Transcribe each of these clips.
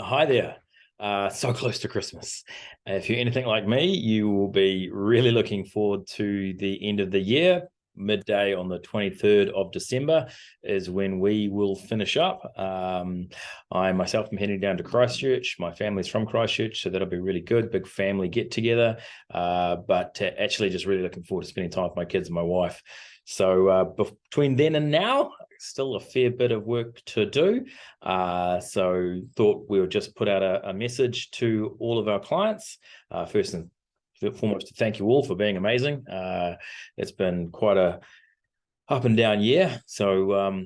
Hi there. So close to Christmas. If you're anything like me, you will be really looking forward to the end of the year. Midday on the 23rd of December is when we will finish up. I myself am heading down to Christchurch. My family's from Christchurch, so that'll be really good. Big family get together. But actually, just really looking forward to spending time with my kids and my wife. So between then and now, still a fair bit of work to do. So thought we would just put out a message to all of our clients. First and foremost, to thank you all for being amazing. It's been quite a up and down year. So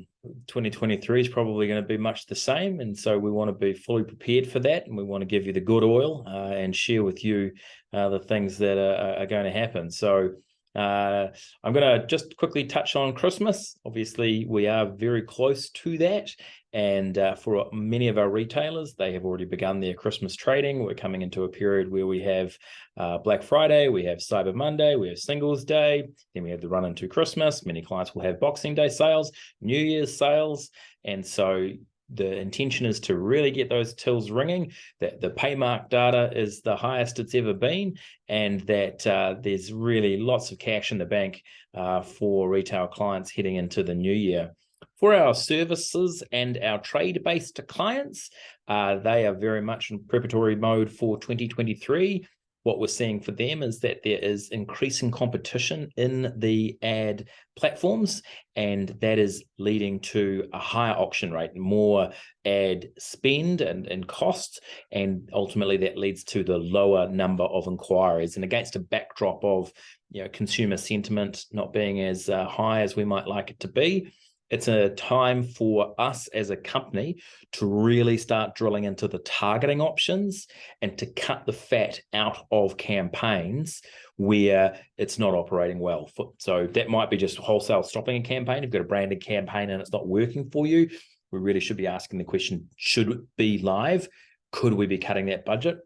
2023 is probably going to be much the same. And so we want to be fully prepared for that. And we want to give you the good oil and share with you the things that are going to happen. So I'm going to just quickly touch on Christmas. Obviously, we are very close to that. And for many of our retailers, they have already begun their Christmas trading. We're coming into a period where we have Black Friday, we have Cyber Monday, we have Singles Day, then we have the run into Christmas. Many clients will have Boxing Day sales, New Year's sales. And so the intention is to really get those tills ringing, that the paymark data is the highest it's ever been, and that there's really lots of cash in the bank for retail clients heading into the new year. For our services and our trade-based clients, they are very much in preparatory mode for 2023. What we're seeing for them is that there is increasing competition in the ad platforms, and that is leading to a higher auction rate, more ad spend and costs, and ultimately that leads to the lower number of inquiries. And against a backdrop of consumer sentiment not being as high as we might like it to be, it's a time for us as a company to really start drilling into the targeting options and to cut the fat out of campaigns where it's not operating well. So that might be just wholesale stopping a campaign. If you've got a branded campaign and it's not working for you, we really should be asking the question, should it be live? Could we be cutting that budget?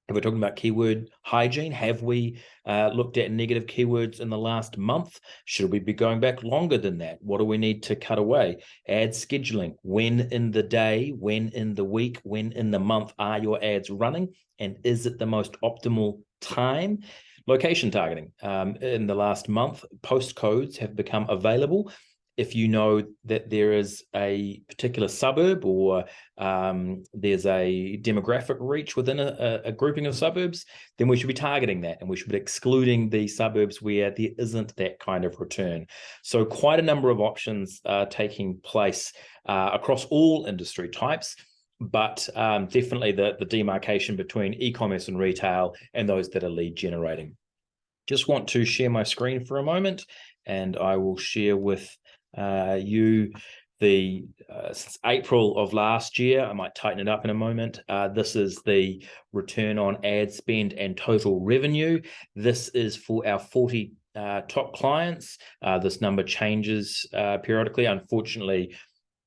If we're talking about keyword hygiene, have we looked at negative keywords in the last month? Should we be going back longer than that? What do we need to cut away? Ad scheduling. When in the day, when in the week, when in the month are your ads running? And is it the most optimal time? Location targeting. In the last month, postcodes have become available. If you know that there is a particular suburb or there's a demographic reach within a grouping of suburbs, then we should be targeting that, and we should be excluding the suburbs where there isn't that kind of return. So quite a number of options are taking place across all industry types, but definitely the demarcation between e-commerce and retail and those that are lead generating. Just want to share my screen for a moment, and I will share with you the since April of last year. I might tighten it up in a moment. This is the return on ad spend and total revenue. This is for our 40 top clients. This number changes periodically. Unfortunately,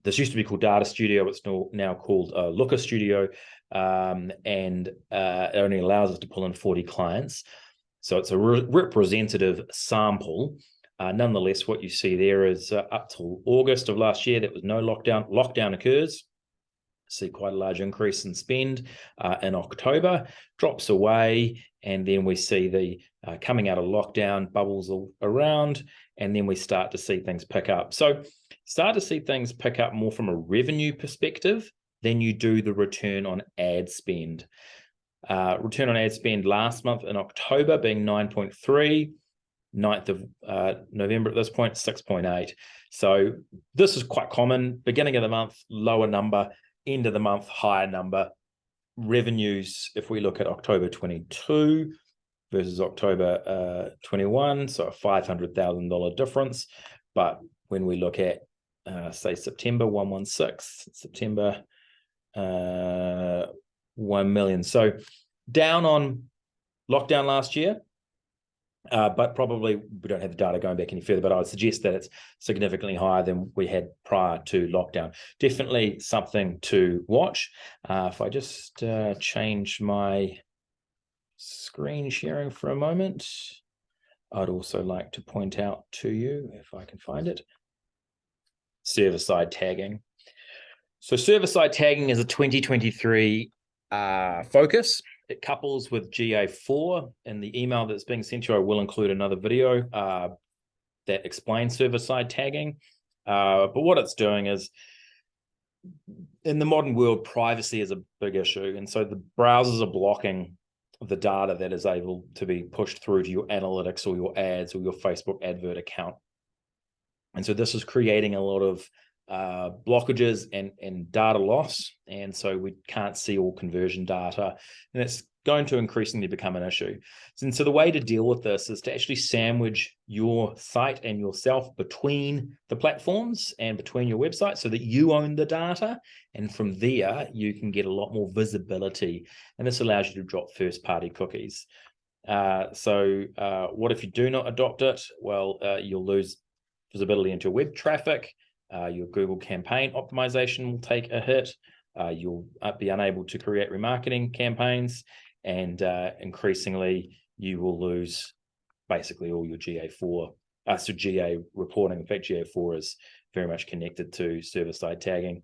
this used to be called Data Studio. It's now called Looker Studio, and it only allows us to pull in 40 clients. So it's a representative sample. Nonetheless, what you see there is up till August of last year, there was no lockdown. Lockdown occurs. See quite a large increase in spend in October, drops away, and then we see the coming out of lockdown, bubbles around, and then we start to see things pick up. So start to see things pick up more from a revenue perspective than you do the return on ad spend. Return on ad spend last month in October being 9.3. 9th of November at this point, 6.8. So this is quite common. Beginning of the month, lower number. End of the month, higher number. Revenues, if we look at October 22 versus October 21, so a $500,000 difference. But when we look at, say, September 116, September 1 million. So down on lockdown last year. But probably we don't have the data going back any further, but I would suggest that it's significantly higher than we had prior to lockdown. Definitely something to watch. If I just change my screen sharing for a moment, I'd also like to point out to you, if I can find it, server-side tagging. So server-side tagging is a 2023 focus. It couples with GA4. In the email that's being sent to you, I will include another video that explains server-side tagging. But what it's doing is, in the modern world, privacy is a big issue. And so the browsers are blocking the data that is able to be pushed through to your analytics or your ads or your Facebook advert account. And so this is creating a lot of blockages and data loss. And so we can't see all conversion data. And it's going to increasingly become an issue. And so the way to deal with this is to actually sandwich your site and yourself between the platforms and between your website so that you own the data. And from there, you can get a lot more visibility. And this allows you to drop first-party cookies. What if you do not adopt it? Well, you'll lose visibility into web traffic. Your Google campaign optimization will take a hit. You'll be unable to create remarketing campaigns, and increasingly you will lose basically all your GA4. So GA reporting. In fact, GA4 is very much connected to server-side tagging.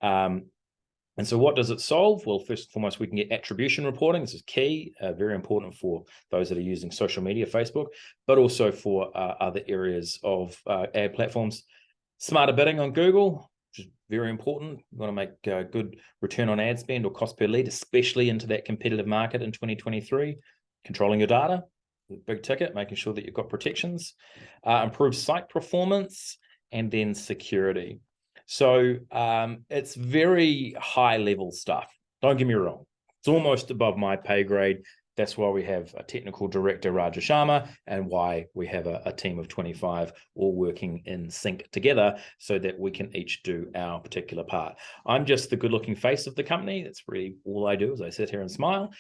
And so what does it solve? Well, first and foremost, we can get attribution reporting. This is key, very important for those that are using social media, Facebook, but also for other areas of ad platforms. Smarter bidding on Google, which is very important. You want to make a good return on ad spend or cost per lead, especially into that competitive market in 2023. Controlling your data, big ticket, making sure that you've got protections. Improve site performance, and then security. So it's very high level stuff. Don't get me wrong. It's almost above my pay grade. That's why we have a technical director, Raja Sharma, and why we have a team of 25 all working in sync together so that we can each do our particular part. I'm just the good-looking face of the company. That's really all I do, is I sit here and smile.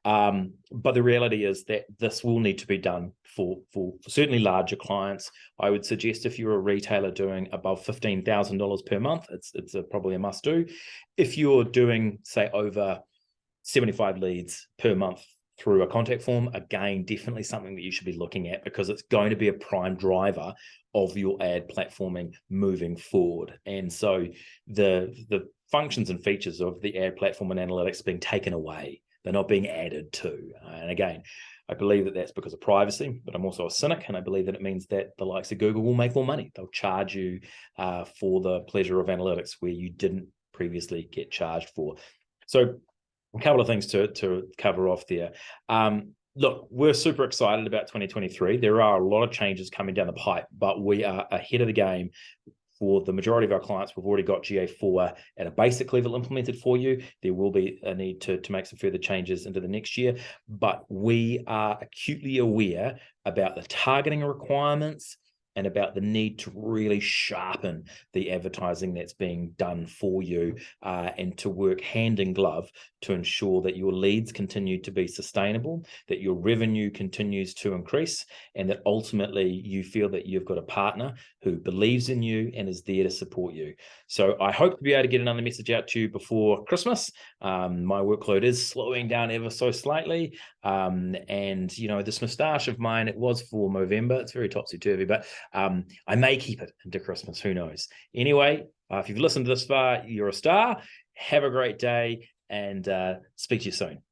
But the reality is that this will need to be done for certainly larger clients. I would suggest if you're a retailer doing above $15,000 per month, it's probably a must do. If you're doing, say, over 75 leads per month through a contact form, again, definitely something that you should be looking at, because it's going to be a prime driver of your ad platforming moving forward. And so the functions and features of the ad platform and analytics are being taken away. They're not being added to. And again, I believe that that's because of privacy, but I'm also a cynic, and I believe that it means that the likes of Google will make more money. They'll charge you for the pleasure of analytics where you didn't previously get charged for. So a couple of things to cover off there. Look, we're super excited about 2023. There are a lot of changes coming down the pipe, but we are ahead of the game. For the majority of our clients, we've already got GA4 at a basic level implemented for you. There will be a need to make some further changes into the next year, but we are acutely aware about the targeting requirements and about the need to really sharpen the advertising that's being done for you, and to work hand in glove to ensure that your leads continue to be sustainable, that your revenue continues to increase, and that ultimately you feel that you've got a partner who believes in you and is there to support you. So I hope to be able to get another message out to you before Christmas. My workload is slowing down ever so slightly. And, you know, this moustache of mine, it was for Movember. It's very topsy-turvy, but I may keep it into Christmas. Who knows? Anyway, if you've listened to this far, you're a star. Have a great day, and speak to you soon.